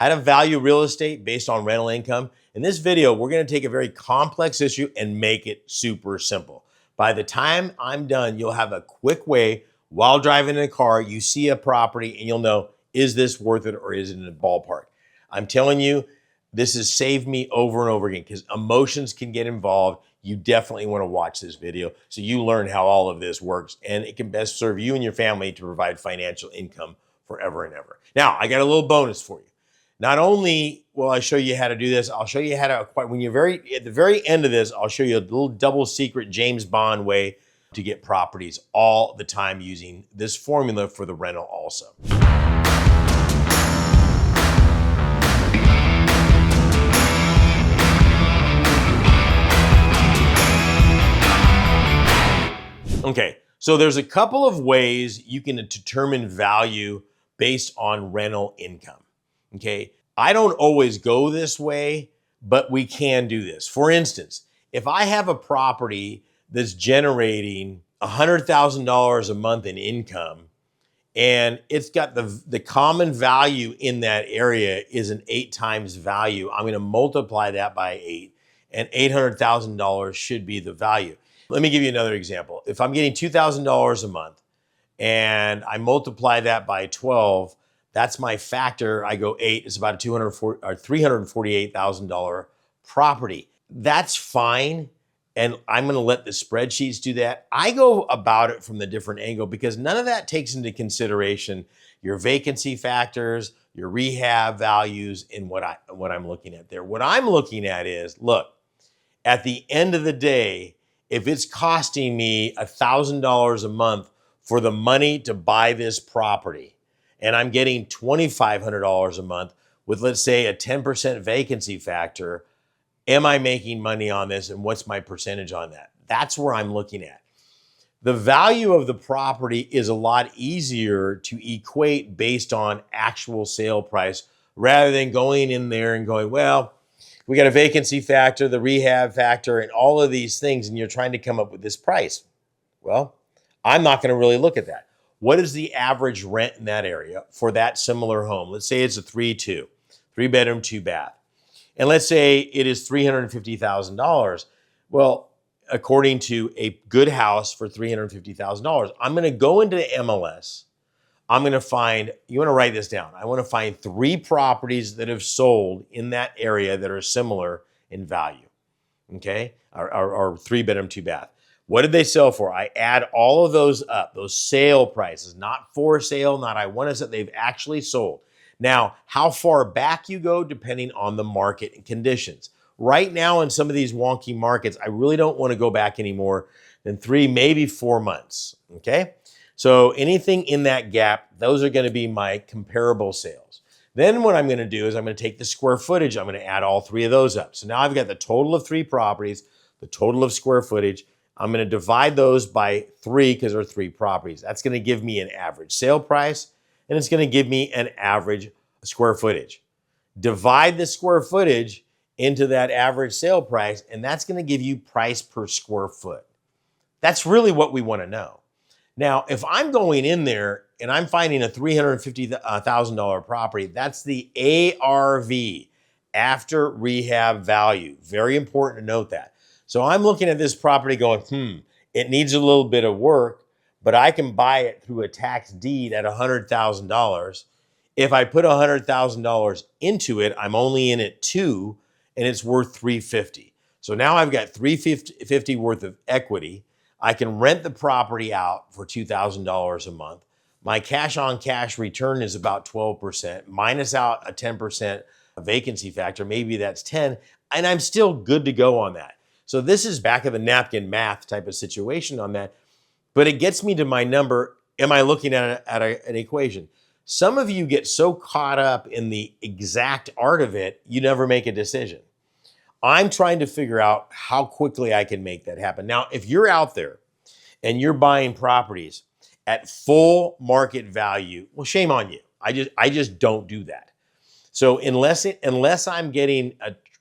how to value real estate based on rental income. In this video, we're going to take a very complex issue and make it super simple. By the time I'm done, you'll have a quick way while driving in a car, you see a property and you'll know, is this worth it or is it in the ballpark? I'm telling you, this has saved me over and over again because emotions can get involved. You definitely want to watch this video so you learn how all of this works, and it can best serve you and your family to provide financial income forever and ever. Now, I got a little bonus for you. Not only will I show you how to do this, I'll show you how to acquire, at the very end of this, I'll show you a little double secret James Bond way to get properties all the time using this formula for the rental also. Okay, so there's a couple of ways you can determine value based on rental income. Okay, I don't always go this way, but we can do this. For instance, if I have a property that's generating $100,000 a month in income, and it's got the common value in that area is an 8 times value, I'm going to multiply that by 8, and $800,000 should be the value. Let me give you another example. If I'm getting $2,000 a month and I multiply that by 12, that's my factor. I go 8, it's about a $348,000 property. That's fine. And I'm going to let the spreadsheets do that. I go about it from the different angle because none of that takes into consideration your vacancy factors, your rehab values, and what I'm looking at there. What I'm looking at is, look, at the end of the day, if it's costing me $1,000 a month for the money to buy this property, and I'm getting $2,500 a month with, let's say, a 10% vacancy factor, am I making money on this and what's my percentage on that? That's where I'm looking at. The value of the property is a lot easier to equate based on actual sale price rather than going in there and going, well, we got a vacancy factor, the rehab factor, and all of these things, and you're trying to come up with this price. Well, I'm not going to really look at that. What is the average rent in that area for that similar home? Let's say it's a 3-2, 3-bedroom, 2-bath. And let's say it is $350,000. Well, according to a good house for $350,000, I'm going to go into MLS. I'm going to find, you want to write this down. I want to find 3 properties that have sold in that area that are similar in value. Okay? Or 3-bedroom, 2-bath. What did they sell for? I add all of those up, those sale prices, not for sale, not I want to sell, they've actually sold. Now, how far back you go depending on the market and conditions. Right now in some of these wonky markets, I really don't want to go back any more than 3, maybe 4 months, okay? So anything in that gap, those are going to be my comparable sales. Then what I'm going to do is I'm going to take the square footage, I'm going to add all 3 of those up. So now I've got the total of 3 properties, the total of square footage. I'm going to divide those by 3 because there are 3 properties. That's going to give me an average sale price, and it's going to give me an average square footage. Divide the square footage into that average sale price, and that's going to give you price per square foot. That's really what we want to know. Now, if I'm going in there and I'm finding a $350,000 property, that's the ARV, after rehab value. Very important to note that. So I'm looking at this property going, it needs a little bit of work, but I can buy it through a tax deed at $100,000. If I put $100,000 into it, I'm only in it 2, and it's worth $350,000. So now I've got $350,000 worth of equity. I can rent the property out for $2,000 a month. My cash on cash return is about 12%, minus out a 10% vacancy factor. Maybe that's 10, and I'm still good to go on that. So this is back of the napkin math type of situation on that, but it gets me to my number. Am I looking at an equation? Some of you get so caught up in the exact art of it, you never make a decision. I'm trying to figure out how quickly I can make that happen. Now, if you're out there and you're buying properties at full market value, well, shame on you. I just don't do that. So unless I'm getting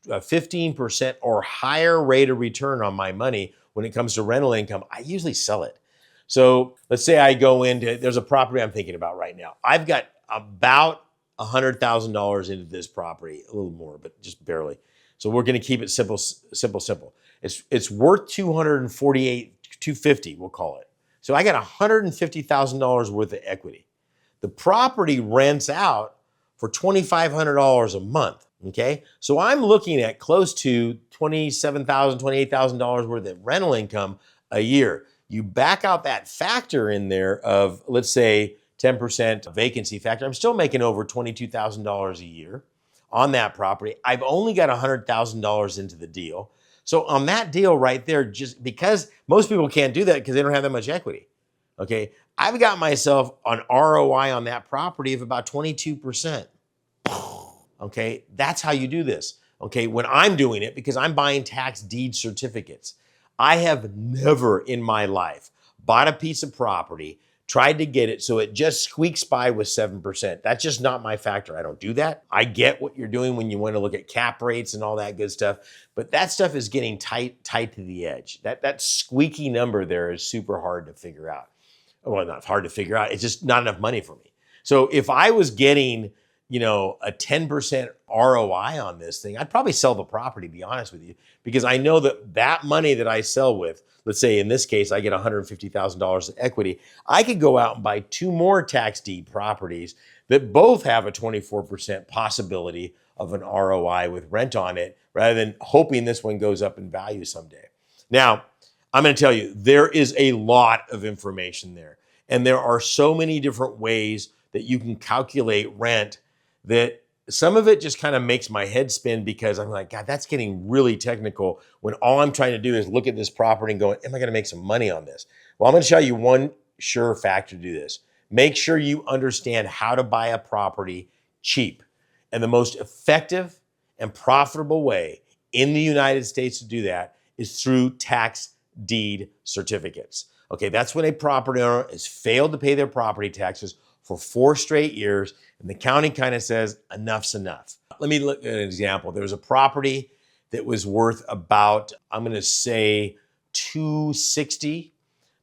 a 15% or higher rate of return on my money when it comes to rental income, I usually sell it. So let's say I go into, there's a property I'm thinking about right now. I've got about $100,000 into this property, a little more, but just barely. So we're going to keep it simple, simple, simple. It's worth 248, 250, we'll call it. So I got $150,000 worth of equity. The property rents out for $2,500 a month. Okay, so I'm looking at close to $27,000, $28,000 worth of rental income a year. You back out that factor in there of, let's say, 10% vacancy factor. I'm still making over $22,000 a year on that property. I've only got $100,000 into the deal. So on that deal right there, just because most people can't do that because they don't have that much equity. Okay, I've got myself an ROI on that property of about 22%. Okay, that's how you do this. Okay, when I'm doing it, because I'm buying tax deed certificates, I have never in my life bought a piece of property, tried to get it so it just squeaks by with 7%. That's just not my factor. I don't do that. I get what you're doing when you want to look at cap rates and all that good stuff, but that stuff is getting tight to the edge. That squeaky number there is super hard to figure out. Well, not hard to figure out. It's just not enough money for me. So if I was getting, a 10% ROI on this thing, I'd probably sell the property, to be honest with you, because I know that money that I sell with, let's say in this case, I get $150,000 of equity. I could go out and buy 2 more tax deed properties that both have a 24% possibility of an ROI with rent on it, rather than hoping this one goes up in value someday. Now, I'm going to tell you, there is a lot of information there, and there are so many different ways that you can calculate rent that some of it just kind of makes my head spin, because I'm like, God, that's getting really technical when all I'm trying to do is look at this property and go, am I going to make some money on this? Well, I'm going to show you one sure factor to do this. Make sure you understand how to buy a property cheap. And the most effective and profitable way in the United States to do that is through tax deed certificates. Okay, that's when a property owner has failed to pay their property taxes for 4 straight years, and the county kind of says, enough's enough. Let me look at an example. There was a property that was worth about, I'm going to say, $260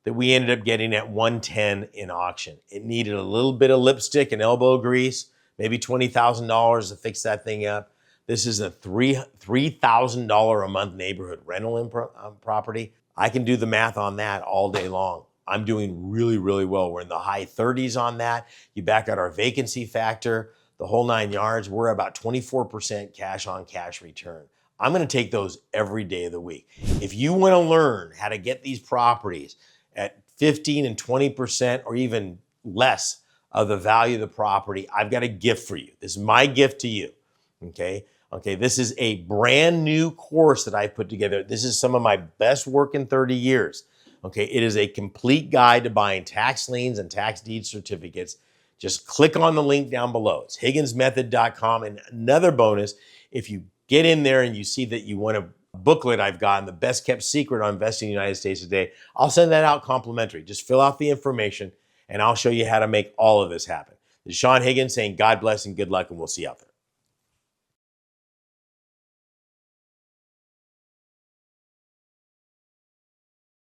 that we ended up getting at $110 in auction. It needed a little bit of lipstick and elbow grease, maybe $20,000 to fix that thing up. This is a $3,000 a month neighborhood rental property. I can do the math on that all day long. I'm doing really, really well. We're in the high 30s on that. You back out our vacancy factor, the whole 9 yards, we're about 24% cash on cash return. I'm going to take those every day of the week. If you want to learn how to get these properties at 15 and 20% or even less of the value of the property, I've got a gift for you. This is my gift to you. Okay, this is a brand new course that I put together. This is some of my best work in 30 years. Okay, it is a complete guide to buying tax liens and tax deed certificates. Just click on the link down below. It's higginsmethod.com. And another bonus, if you get in there and you see that you want a booklet I've gotten, The Best Kept Secret on Investing in the United States Today, I'll send that out complimentary. Just fill out the information and I'll show you how to make all of this happen. This is Saen Higgins saying God bless and good luck, and we'll see you out there.